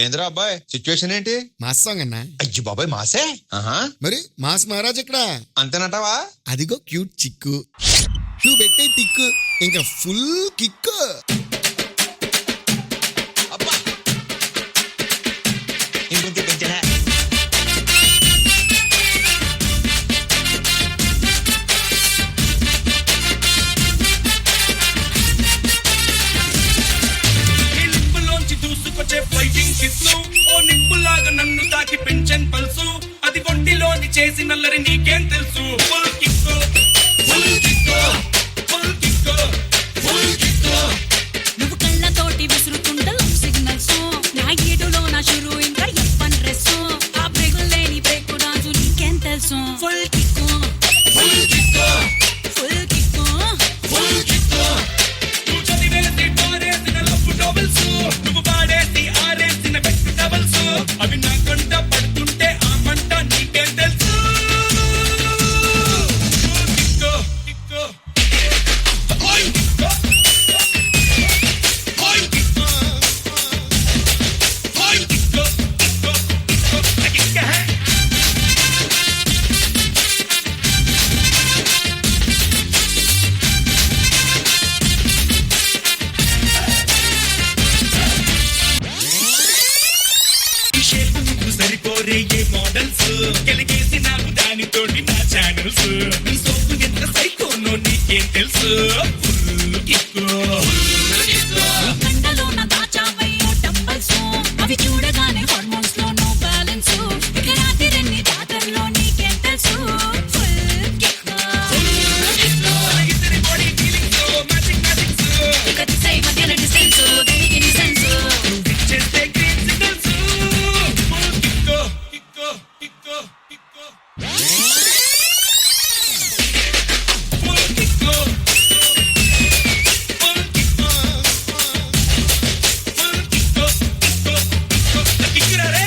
ఏంద్రా అబ్బాయి సిచ్యువేషన్ ఏంటి? మాస్ సాంగ్ అన్నా. అయ్యి బాబాయ్ మాసే. మరి మాస్ మహారాజ్ ఇక్కడ అంతేనంటావా? అదిగో క్యూట్ చిక్కు, నువ్వు పెట్టే టిక్కు ఇంకా ఫుల్ కిక్కు. అబ్బా ఇంకొంచెం పెంచరా. ఓ నిప్పులాగా నన్ను తాకి పెంచన్ పల్సు అది ఒంటిలోని చేసి నల్లరి నీకేం తెలుసు. Full kick full kick full kick full kick. నువ్వు కళ్ళతోటి విసురుతుంట లవ్ సిగ్నల్స్, నా ఏడులో నా షురు ఇంకా ఎప్పన్ డ్రెస్, ఆ బ్రేకులు లేని బ్రేక్ డాన్స్ నీకేం తెలుసు. Full kick full kick full kick full kick. నువ్వు చదివేసి పారేసిన లవ్ నోవెల్స్, నువ్వు పాడేసి ఆరేసిన బెస్ట్ డబల్స్, అవి నా కంట పడుతుంటే ఆ మంట నీకేం తెలుసు. Full kick kick full kick full kick full kick kick kick high. సరిపోరే ఏ మోడల్స్ కలిగేసి నాకు దానితోటి నా ఛానల్స్, నీ సోపు ఎంత సైకోనో నీకేం తెలుసు. Full kick full kick. కండలో నా దాచావయ్యో టంబల్స్, అవి చూడగానే హార్మోన్స్ లో నో బ్యాలెన్స్, ఇక రాత్రి జాతరలో నీకేం తెలుసు. ఫుల్ కిక్కు ఇద్దరి బాడీ ఫీలింగ్స్ మ్యాజిక్ మ్యాజిక్స్, ఇక దిశై మధ్యన డిస్టెన్స్ దేనికి నీ సెన్స్. నువ్వు ఇచ్చేస్తే green signals. Full kick kick kick kick full kick full kick full kick kick కిక్కురా రే.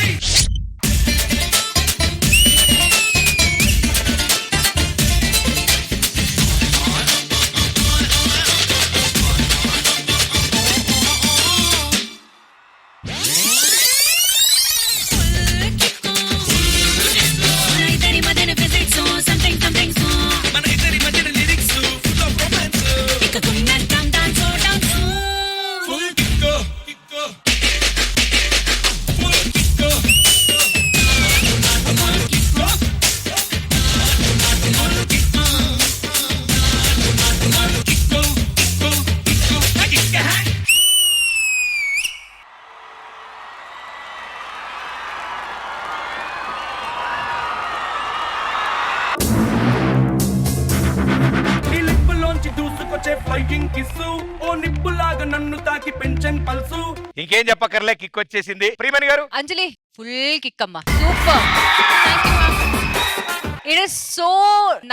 ఇద్దరి మధ్యన ఫిజిక్స్ సంథింగ్ సంథింగ్, మన ఇద్దరి మధ్యన లిరిక్స్ ఫుల్ ఆఫ్ రొమాన్స్. ఇక గుండెంతం dance dance. Full kick kick full kick full kick full kick full kick kick kick high. నీ లిప్పులోంచి దూసుకొచ్చే ఫ్లైయింగ్ కిస్సు, ఓ నిప్పులాగా నన్ను తాకి పెంచన్ పల్సు. ఇంకేం చెప్పక్కర్లే, కిక్ వచ్చేసింది. ప్రియమణి గారు అంజలి ఫుల్ కిక్ అమ్మా, super. It is so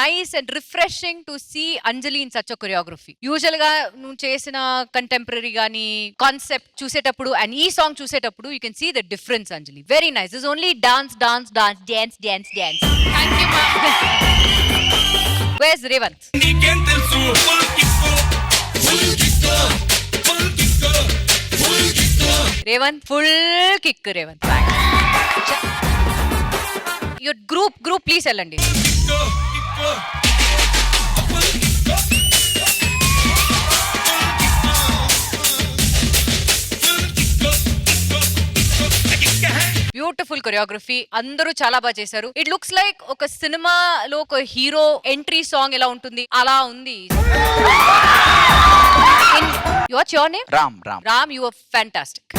nice and refreshing to see Anjali in such a choreography. Usual గా నువ్వు చేసిన కంటెంపరీ గానీ కాన్సెప్ట్ చూసేటప్పుడు అండ్ ఈ సాంగ్ చూసేటప్పుడు you can see the difference. Anjali very nice. Is only dance dance dance dance dance dance. Thank you. Where's Revanth? నీకేం తెలుసు. Full kick full kick full kick full kick. Revanth full kick. Revanth your group please వెళ్ళండి. Kick kick full kick full kick kick kick high. Beautiful choreography, అందరూ చాలా బాగా చేశారు. It looks like ఒక సినిమాలో ఒక హీరో ఎంట్రీ సాంగ్ ఎలా ఉంటుంది అలా ఉంది. What's your name? Ram. Ram, you are fantastic.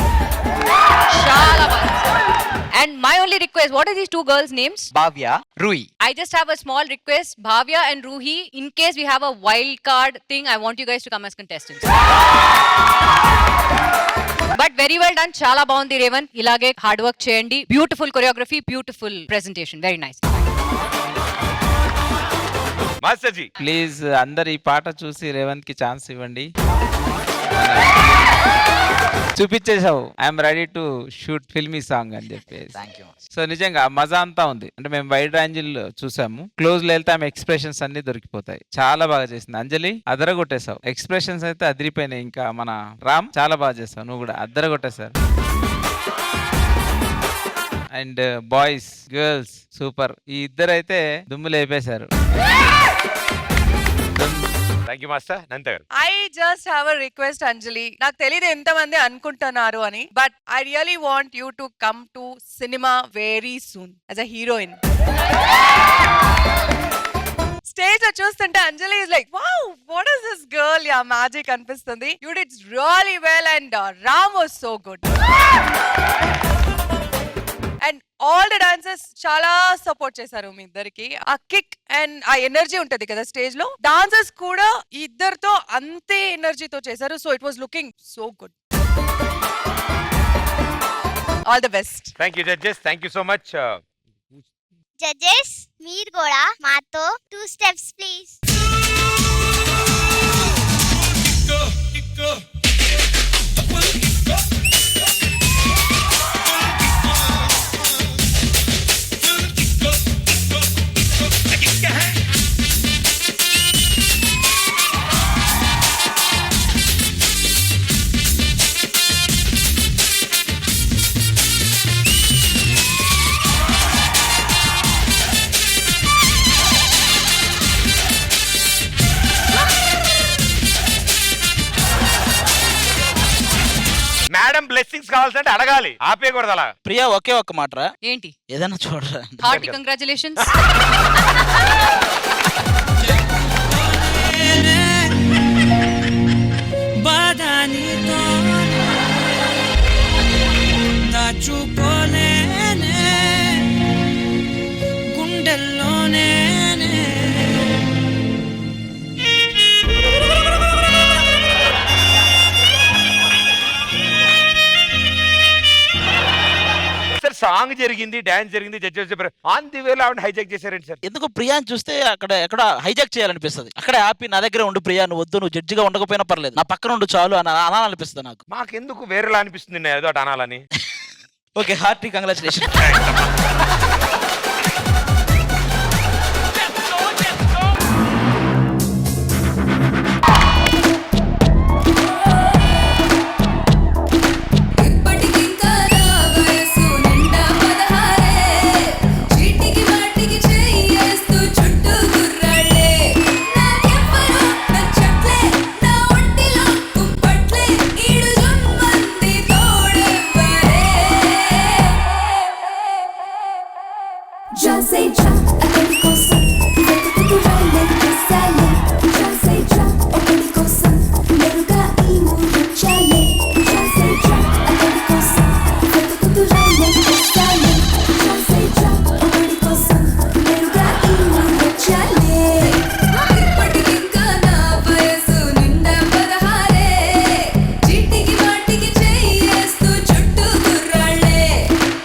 చాలా బాగా. And my only request, what are these two girls names? Bhavya, Rui. I just have a small request, Bhavya and Ruhi, in case we have a wild card thing, I want you guys to come as contestants. But very well done, చాలా బాగుంది రేవంత్. ఇలాగే hard work చేయండి. Beautiful choreography, beautiful presentation, very nice. Master ji please అందరు ఈ పాట చూసి రేవంత్ కి chance ఇవ్వండి. చూపించేసావు I'm ready to shoot filmy song అని చెప్పేసి. సో నిజంగా మజా అంతా ఉంది. అంటే మేము వైడ్ రేంజిల్ చూసాము, క్లోజ్ లో వెళ్తే ఆమె ఎక్స్ప్రెషన్స్ అన్ని దొరికిపోతాయి. చాలా బాగా చేసింది అంజలి, అదరగొట్టేసావు. ఎక్స్ప్రెషన్స్ అయితే అదిరిపోయినాయి. ఇంకా మన రామ్ చాలా బాగా చేసావు, నువ్వు కూడా అదరగొట్టేశారు. And boys girls super. ఈ ఇద్దరు అయితే దుమ్ము లేపేశారు. Thank you master. నంత గారు. I just have a request Anjali. నాకు తెలియదు ఎంతమంది అనుకుంటున్నారు అని, but I really want you to come to cinema very soon as a heroine. Stage లో చూస్తుంటే Anjali is like wow what is this girl, యా మ్యాజిక్ అనిపిస్తుంది. You did really well and Ram was so good. And all the dancers చాలా support చేశారు మీ ఇద్దరికి. ఆ kick and ఆ energy ఉంటది కదా స్టేజ్ లో, డాన్సర్స్ కూడా ఈ ఇద్దరితో అంతే ఎనర్జీతో చేశారు. So it was looking so good. All the best. Thank you judges. Thank you so much. Judges మీరు కూడా మాతో 2 స్టెప్స్ ప్లీజ్. మేడం బ్లెస్సింగ్స్ కావాల్సింటే అడగాలి, ఆపేయకూడదు అలా. ప్రియా ఒకే ఒక్క మాటరా, ఏంటి ఏదైనా చూడరా. Hearty congratulations. బాధానితో దాచుకోలేనే గుండెల్లోనే. సార్ సాంగ్ జరిగింది, డాన్స్ జరిగింది, జడ్జెస్ చెప్పారు, ఆన్ ది వేలో ఆవిడ హైజాక్ చేశారండి సార్. ఎందుకు ప్రియాని చూస్తే అక్కడ ఎక్కడ హైజాక్ చేయాలనిపిస్తుంది. అక్కడే ఆపి నా దగ్గర ఉండు ప్రియా, నువ్వు వద్దు, నువ్వు జడ్జిగా ఉండకపోయినా పర్లేదు, నా పక్కన ఉండు చాలు అని అనాలనిపిస్తుంది నాకు. మాకెందుకు వేరేలా అనిపిస్తుంది నేను ఏదో అనాలని. Okay hearty congratulation.